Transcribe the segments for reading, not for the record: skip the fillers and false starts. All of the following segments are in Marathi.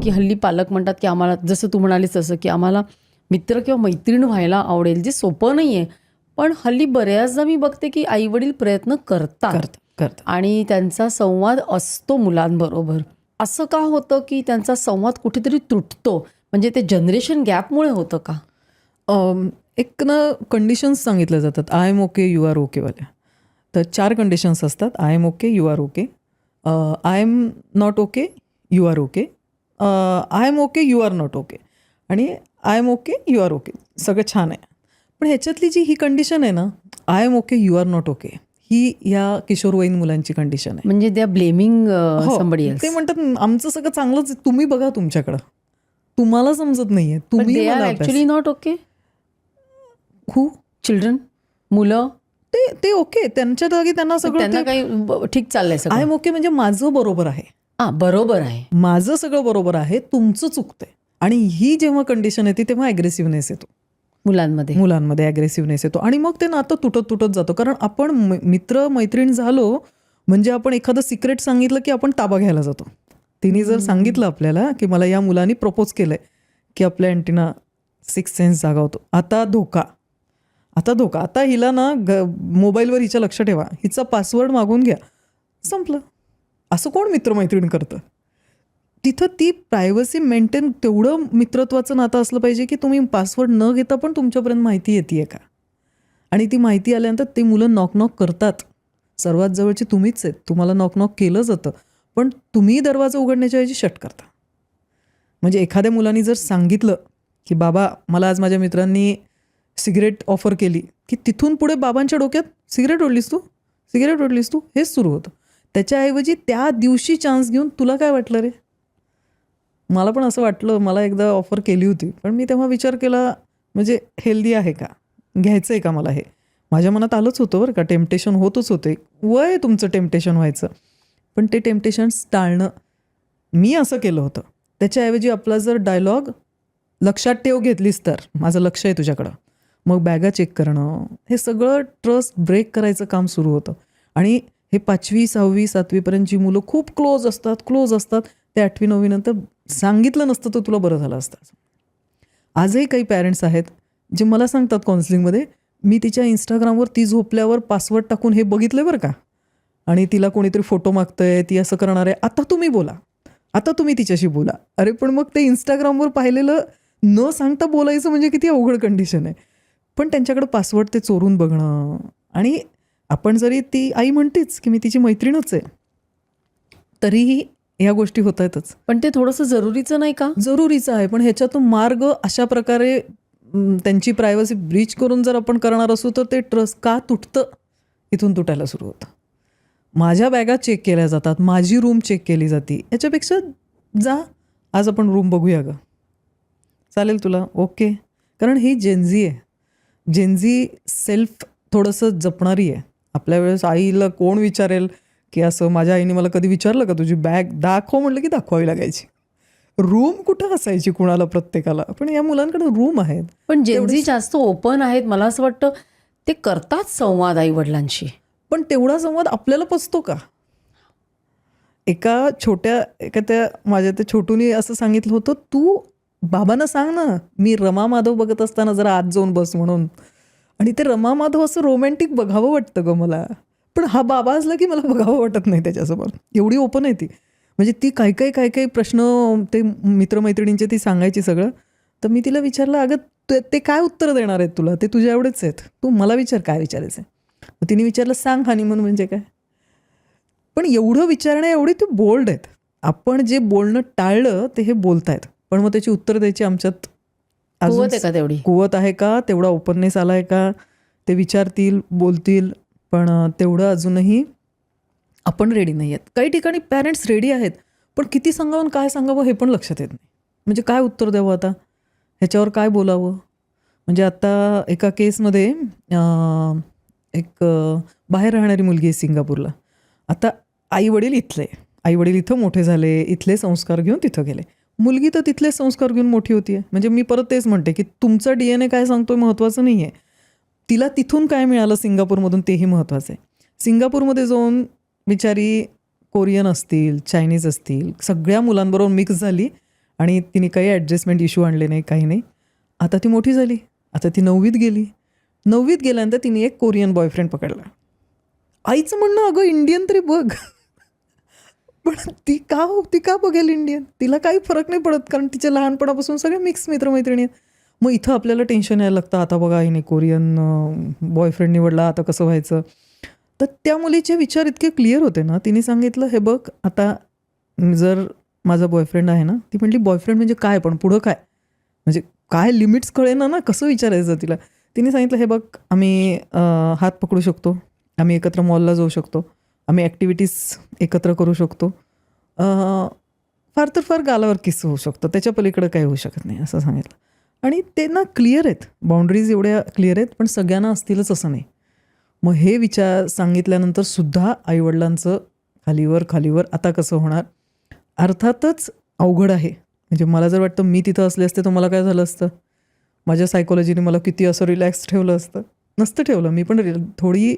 की हल्ली पालक म्हणतात की आम्हाला, जसं तू म्हणालीस तसं, की आम्हाला मित्र किंवा मैत्रीण व्हायला आवडेल, जे सोपं नाही आहे. पण हल्ली बऱ्याचदा मी बघते की आईवडील प्रयत्न करतात आणि त्यांचा संवाद असतो मुलांबरोबर. असं का होतं की त्यांचा संवाद कुठेतरी तुटतो? म्हणजे ते जनरेशन गॅपमुळे होतं का? एक ना कंडिशन्स सांगितल्या जातात. I am okay, you are ओकेवाल्या. तर 4 कंडिशन्स असतात. I am okay, you are okay. I am not okay, you are okay. I am okay, you are not okay. आणि I am okay, you are okay. सगळं छान आहे. पण ह्याच्यातली जी ही कंडिशन आहे ना, I am okay, you are not okay, ही या किशोरवयीन मुलांची कंडिशन आहे. म्हणजे they are blaming somebody else. ते म्हणतात आमचं सगळं चांगलंच आहे, तुम्ही बघा तुमच्याकडं, तुम्हाला समजत नाहीये, तुम्ही दे आर मला actually not okay. Who children, मुलं, ते ओके, त्यांच्या जागी त्यांना त्यांना सगळं काही ठीक चाललंय आय सगळं. एम ओके म्हणजे माझं बरोबर आहे, बरोबर आहे. माझं सगळं बरोबर आहे, तुमचं चुकतंय. आणि ही जेव्हा कंडिशन येते तेव्हा ॲग्रेसिव्हनेस येतो मुलांमध्ये ॲग्रेसिव्हनेस येतो. आणि मग ते नातं तुटत जातो. कारण आपण मित्र मैत्रीण झालो म्हणजे आपण एखादं सिक्रेट सांगितलं की आपण ताबा घ्यायला जातो. तिने जर सांगितलं आपल्याला की मला या मुलांनी प्रपोज केलंय, की आपल्या अँटीना 6th सेन्स जागा होतो. आता धोका, आता हिला ना मोबाईलवर हिच्या लक्ष ठेवा, हिचा पासवर्ड मागून घ्या, संपलं. असं कोण मित्रमैत्रीण करतं? तिथं ती प्रायव्हसी मेंटेन, तेवढं मित्रत्वाचं नातं असलं पाहिजे की तुम्ही पासवर्ड न घेता पण तुमच्यापर्यंत माहिती येते का. आणि ती माहिती आल्यानंतर ते मुलं नॉक करतात. सर्वात जवळची तुम्हीच आहेत, तुम्हाला नॉक केलं जातं, पण तुम्ही दरवाजा उघडण्याच्या ऐवजी शट करता. म्हणजे एखाद्या मुलांनी जर सांगितलं की बाबा मला आज माझ्या मित्रांनी सिगरेट ऑफर केली, की तिथून पुढे बाबांच्या डोक्यात सिगरेट ओढलीस तू हेच सुरू होतं. त्याच्याऐवजी त्या दिवशी चान्स घेऊन तुला काय वाटलं रे, मला पण असं वाटलं, मला एकदा ऑफर केली होती, पण मी तेव्हा विचार केला म्हणजे हेल्दी आहे का, घ्यायचं आहे का मला हे. माझ्या मनात आलंच होतं बरं का, टेम्पटेशन होतच होते, वय तुमचं टेम्पटेशन व्हायचं, पण ते टेम्पटेशन्स टाळणं मी असं केलं होतं. त्याच्याऐवजी आपला जर डायलॉग लक्षात ठेव घेतलीस तर माझं लक्ष आहे तुझ्याकडं, मग बॅगा चेक करणं, हे सगळं ट्रस्ट ब्रेक करायचं काम सुरू होतं. आणि हे 5वी 6वी 7वीपर्यंत जी मुलं खूप क्लोज असतात ते 8वी 9वी नंतर सांगितलं नसतं तर तुला बरं झालं असतं. आजही काही पॅरेंट्स आहेत जे मला सांगतात काउन्सिलिंगमध्ये, मी तिच्या इंस्टाग्रामवर ती झोपल्यावर पासवर्ड टाकून हे बघितलं बरं का, आणि तिला कोणीतरी फोटो मागतंय, ती असं करणार आहे, आता तुम्ही बोला, आता तुम्ही तिच्याशी बोला. अरे पण मग ते इंस्टाग्रामवर पाहिलेलं न सांगता बोलायचं म्हणजे किती अवघड कंडिशन आहे. पण त्यांच्याकडे पासवर्ड ते चोरून बघणं, आणि आपण जरी ती आई म्हणतेच की मी तिची मैत्रीणच आहे, तरीही ह्या गोष्टी होत आहेतच. पण ते थोडंसं जरुरीचं नाही का? जरुरीचं आहे, पण ह्याच्यातून मार्ग अशा प्रकारे त्यांची प्रायव्हसी ब्रीच करून जर आपण करणार असू तर ते ट्रस्ट का तुटतं, इथून तुटायला सुरू होतं. माझ्या बॅगा चेक केल्या जातात, माझी रूम चेक केली जाते, याच्यापेक्षा जा आज आपण रूम बघूया गं, चालेल तुला, ओके. कारण ही जेनझी आहे, जेनझी सेल्फ थोडंसं जपणारी आहे. आपल्या वेळेस आईला कोण विचारेल की असं, माझ्या आईने मला कधी विचारलं का तुझी बॅग दाखव म्हटलं की दाखवावी लागायची. रूम कुठं असायची कुणाला, प्रत्येकाला, पण या मुलांकडे रूम आहेत. पण जेनझी जास्त ओपन आहेत, मला असं वाटतं ते करतात संवाद आई वडिलांशी, पण तेवढा संवाद आपल्याला पचतो का. एका त्या माझ्या त्या छोटूनी असं सांगितलं होतं, तू बाबांना सांग ना मी रमा माधव बघत असताना जरा आत जाऊन बस म्हणून. आणि ते रमा माधव असं रोमॅन्टिक बघावं वाटतं ग मला, पण हा बाबा असला की मला बघावं वाटत नाही त्याच्यासमोर, एवढी ओपन आहे ती. म्हणजे ती काही प्रश्न ते मित्रमैत्रिणींचे ती सांगायची सगळं. तर मी तिला विचारलं, अगं ते काय उत्तर देणार आहेत तुला, ते तुझ्या एवढेच आहेत, तू मला विचार काय विचारायचं आहे. मग तिने विचारलं सांग हनीमून म्हणजे काय. पण एवढं विचारण्या एवढी ते बोल्ड आहेत. आपण जे बोलणं टाळलं ते हे बोलतायत, पण मग त्याची उत्तर द्यायची आमच्यात तेवढी कुवत आहे का, तेवढा ओपननेस आला आहे का. ते विचारतील, बोलतील, पण तेवढं अजूनही आपण रेडी नाही आहेत. काही ठिकाणी पॅरेंट्स रेडी आहेत, पण किती सांगावं काय सांगावं हे पण लक्षात येत नाही. म्हणजे काय उत्तर द्यावं आता, ह्याच्यावर काय बोलावं. म्हणजे आता एका केसमध्ये एक बाहेर राहणारी मुलगी आहे सिंगापूरला. आता आईवडील इथं मोठे झाले, इथले संस्कार घेऊन तिथं गेले. मुलगी तर तिथले संस्कार घेऊन मोठी होती आहे. म्हणजे मी परत तेच म्हणते की तुमचा DNA काय सांगतोय महत्त्वाचं नाही आहे, तिला तिथून काय मिळालं सिंगापूरमधून तेही महत्त्वाचं आहे. सिंगापूरमध्ये जाऊन बिचारी कोरियन असतील, चायनीज असतील, सगळ्या मुलांबरोबर मिक्स झाली आणि तिने काही ॲडजस्टमेंट इश्यू आणले नाही, काही नाही. आता ती मोठी झाली, आता ती 9वीत गेली. 9वीत गेल्यानंतर तिने एक कोरियन बॉयफ्रेंड पकडला. आईचं म्हणणं, अगं इंडियन तरी बघ. पण ती का बघेल इंडियन? तिला काही फरक नाही पडत, कारण तिच्या लहानपणापासून सगळे मिक्स मित्रमैत्रिणी आहेत. मग इथं आपल्याला टेन्शन यायला लागतं, आता बघा हिने कोरियन बॉयफ्रेंड निवडला, आता कसं व्हायचं. तर त्या मुलीचे विचार इतके क्लिअर होते ना. तिने सांगितलं, हे बघ, आता जर माझा बॉयफ्रेंड आहे ना, ती म्हटली बॉयफ्रेंड म्हणजे काय, पण पुढं काय, म्हणजे काय लिमिट्स कळेना ना, कसं विचारायचं तिला. तिने सांगितलं, हे बघ, आम्ही हात पकडू शकतो, आम्ही एकत्र मॉलला जाऊ शकतो, आम्ही ॲक्टिव्हिटीज एकत्र करू शकतो, फार तर फार गालावर किस होऊ शकतो, त्याच्या पलीकडे काही होऊ शकत नाही, असं सांगितलं. आणि ते ना क्लिअर आहेत, बाउंड्रीज एवढ्या क्लिअर आहेत, पण सगळ्यांना असतीलच असं नाही. मग हे विचार सांगितल्यानंतर सुद्धा आईवडिलांचं खालीवर आता कसं होणार. अर्थातच अवघड आहे. म्हणजे मला जर वाटतं मी तिथं असले असते तर मला काय झालं असतं, माझ्या सायकोलॉजीने मला किती असं रिलॅक्स ठेवलं असतं. नसतं ठेवलं, मी पण थोडी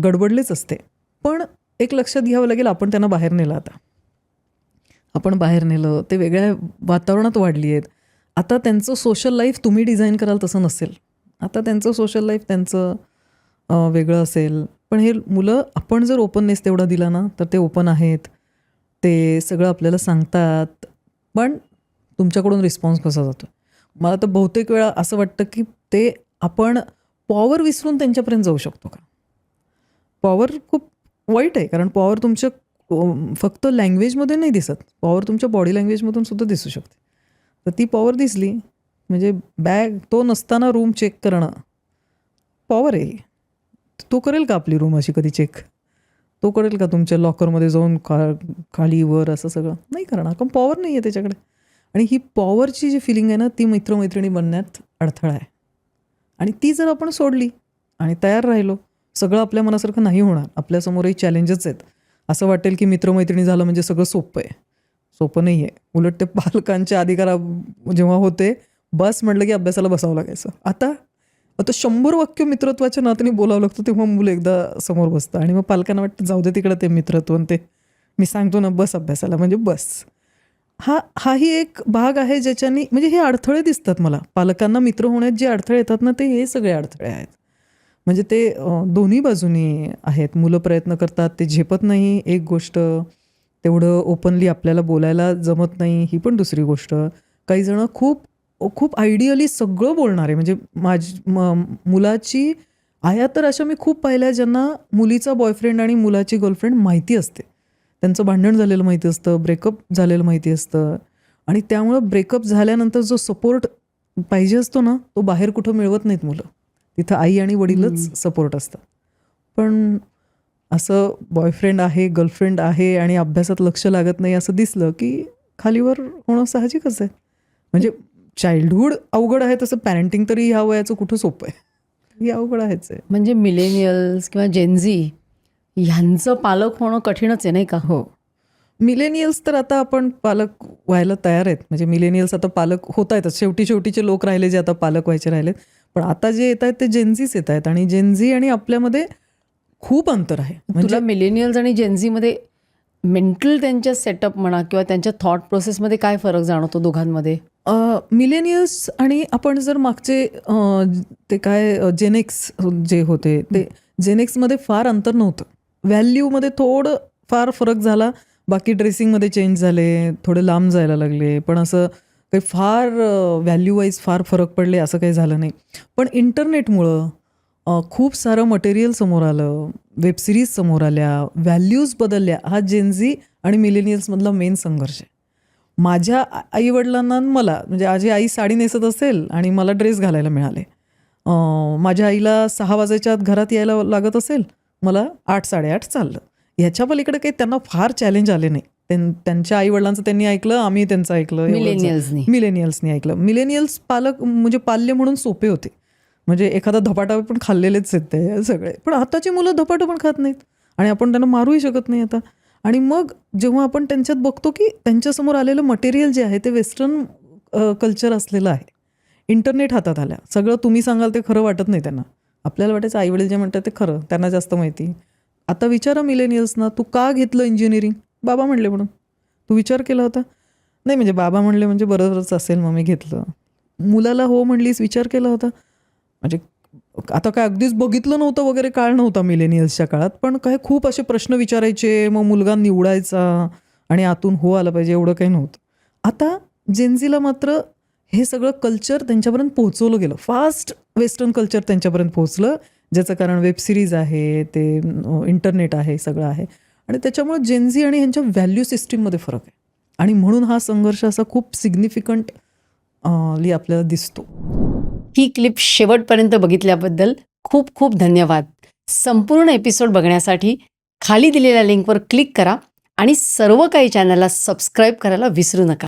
गडबडलेच असते. पण एक लक्षात घ्यावं लागेल, आपण त्यांना बाहेर नेलं. आता आपण बाहेर नेलं, ते वेगळ्या वातावरणात वाढली आहेत. आता त्यांचं सोशल लाईफ तुम्ही डिझाईन कराल तसं नसेल. आता त्यांचं सोशल लाईफ त्यांचं वेगळं असेल. पण हे मुलं, आपण जर ओपननेस तेवढा दिला ना, तर ते ओपन आहेत, ते सगळं आपल्याला सांगतात. पण तुमच्याकडून रिस्पॉन्स कसा जातो. मला तर बहुतेक वेळा असं वाटतं की ते आपण पॉवर विसरून त्यांच्यापर्यंत जाऊ शकतो का. पॉवर खूप वाईट आहे, कारण पॉवर तुमच्या फक्त लँग्वेजमध्ये नाही दिसत, पॉवर तुमच्या बॉडी लँग्वेजमधून सुद्धा दिसू शकते. तर ती पॉवर दिसली म्हणजे बॅग तो नसताना रूम चेक करणं पॉवर आहे. तो करेल का आपली रूम अशी कधी चेक? तो करेल का तुमच्या लॉकरमध्ये जाऊन खाली वर असं सगळं? नाही करणार, कारण पॉवर नाही आहे त्याच्याकडे. आणि ही पॉवरची जी फिलिंग आहे ना, ती मित्रमैत्रिणी बनण्यात अडथळा आहे. आणि ती जर आपण सोडली आणि तयार राहिलो, सगळं आपल्या मनासारखं नाही होणार. आपल्यासमोरही चॅलेंजेस आहेत. असं वाटेल की मित्रमैत्रिणी झालं म्हणजे सगळं सोपं आहे. सोपं नाही आहे. उलट ते पालकांच्या अधिकार जेव्हा होते, बस म्हटलं की अभ्यासाला बसावं लागायचं. आता 100 वाक्य मित्रत्वाच्या नात्याने बोलावं लागतं, तेव्हा मुलं एकदा समोर बसतं. आणि मग पालकांना वाटतं जाऊ दे तिकडं ते मित्रत्व, ते मी सांगतो ना बस अभ्यासाला, म्हणजे बस. हाही एक भाग आहे ज्याच्यानी, म्हणजे हे अडथळे दिसतात मला. पालकांना मित्र होण्यात जे अडथळे येतात ना, ते हे सगळे अडथळे आहेत. म्हणजे ते दोन्ही बाजूनी आहेत. मुलं प्रयत्न करतात, ते झेपत नाही. एक गोष्ट, तेवढं ओपनली आपल्याला बोलायला जमत नाही, ही पण दुसरी गोष्ट. काही जण खूप आयडियली सगळं बोलणारे, म्हणजे मुलाची आया तर अशा मी खूप पाहिल्या ज्यांना मुलीचा बॉयफ्रेंड आणि मुलाची गर्लफ्रेंड माहिती असते. त्यांचं भांडण झालेलं माहिती असतं, ब्रेकअप झालेलं माहिती असतं. आणि त्यामुळं ब्रेकअप झाल्यानंतर जो सपोर्ट पाहिजे असतो ना, तो बाहेर कुठं मिळवत नाहीत मुलं. तिथं आई आणि वडीलच सपोर्ट असतात. पण असं बॉयफ्रेंड आहे, गर्लफ्रेंड आहे आणि अभ्यासात लक्ष लागत नाही असं दिसलं की खालीवर होणं साहजिकच आहे. म्हणजे चाइल्डहूड अवघड आहे, तसं पॅरेंटिंग तरी ह्या वयाचं कुठं सोपं आहे. हे अवघड आहेच आहे. म्हणजे मिलेनियल्स किंवा जेनझी ह्यांचं पालक होणं कठीणच आहे, नाही का? हो. मिलेनियल्स तर आता आपण पालक व्हायला तयार आहेत. म्हणजे मिलेनियल्स आता पालक होत आहेतच. शेवटीचे लोक राहिले जे आता पालक व्हायचे राहिलेत. पण आता जे येत आहेत ते जेनझीच येत आहेत. आणि जेनझी आणि आपल्यामध्ये खूप अंतर आहे. तुला मिलेनियल्स आणि जेनझीमध्ये मेंटल त्यांच्या सेटअप म्हणा किंवा त्यांच्या थॉट प्रोसेसमध्ये काय फरक जाणवतो दोघांमध्ये? मिलेनियल्स आणि आपण जर मागचे ते काय जेनेक्स जे होते, ते जेनेक्समध्ये फार अंतर नव्हतं. व्हॅल्यूमध्ये थोडं फार फरक झाला. बाकी ड्रेसिंगमध्ये चेंज झाले, थोडे लांब जायला लागले, पण असं काही फार व्हॅल्यू वाईज फार फरक पडले असं काही झालं नाही. पण इंटरनेटमुळं खूप सारं मटेरियल समोर आलं, वेबसिरीज समोर आल्या, व्हॅल्यूज बदलल्या. हा जेनझी आणि मिलेनियल्समधला मेन संघर्ष आहे. माझ्या आईवडिलांना मला, म्हणजे माझी आई साडी नेसत असेल आणि मला ड्रेस घालायला मिळाले. माझ्या आईला 6 वाजायच्या आत घरात यायला लागत असेल, मला 8, 8:30 चाललं. ह्याच्या पलीकडे काही त्यांना फार चॅलेंज आले नाही. त्यांच्या आईवडिलांचं त्यांनी ऐकलं, आम्ही त्यांचं ऐकलं. मिलेनियल्सनी ऐकलं. मिलेनियल्स पालक म्हणजे पाल्य म्हणून सोपे होते. म्हणजे एखादा धपाटा पण खाल्लेलेच आहेत ते सगळे. पण आताची मुलं धपाटं पण खात नाहीत आणि आपण त्यांना मारूही शकत नाही आता. आणि मग जेव्हा आपण त्यांच्यात बघतो की त्यांच्यासमोर आलेलं मटेरियल जे आहे ते वेस्टर्न कल्चर असलेलं आहे. इंटरनेट हातात आल्या, सगळं तुम्ही सांगाल ते खरं वाटत नाही त्यांना. आपल्याला वाटायचं आईवडील जे म्हणतात ते खरं, त्यांना जास्त माहिती. आता विचारा मिलेनियल्सना, तू का घेतलं इंजिनिअरिंग? बाबा म्हणले म्हणून. तू विचार केला होता? नाही म्हणजे बाबा म्हणले म्हणजे बरोबरच असेल, मग मी घेतलं. मुलाला हो म्हणलीस विचार केला होता. म्हणजे आता काय अगदीच बघितलं नव्हतं वगैरे काळ नव्हता मिलेनियल्सच्या काळात, पण काय खूप असे प्रश्न विचारायचे, मग मुलगा निवडायचा आणि आतून हो आलं पाहिजे एवढं काही नव्हतं. आता जेनझीला मात्र हे सगळं कल्चर त्यांच्यापर्यंत पोहोचवलं गेलं. फास्ट वेस्टर्न कल्चर त्यांच्यापर्यंत पोहोचलं, ज्याचं कारण वेब सिरीज आहे, ते इंटरनेट आहे, सगळं आहे. आणि त्याच्यामुळे जेनझी आणि ह्यांच्या व्हॅल्यू सिस्टीममध्ये फरक आहे. आणि म्हणून हा संघर्ष असा खूप सिग्निफिकंट आपल्याला दिसतो. ही क्लिप शेवटपर्यंत बघितल्याबद्दल खूप खूप धन्यवाद. संपूर्ण एपिसोड बघण्यासाठी खाली दिलेल्या लिंकवर क्लिक करा आणि सर्व काही चॅनलला सबस्क्राईब करायला विसरू नका.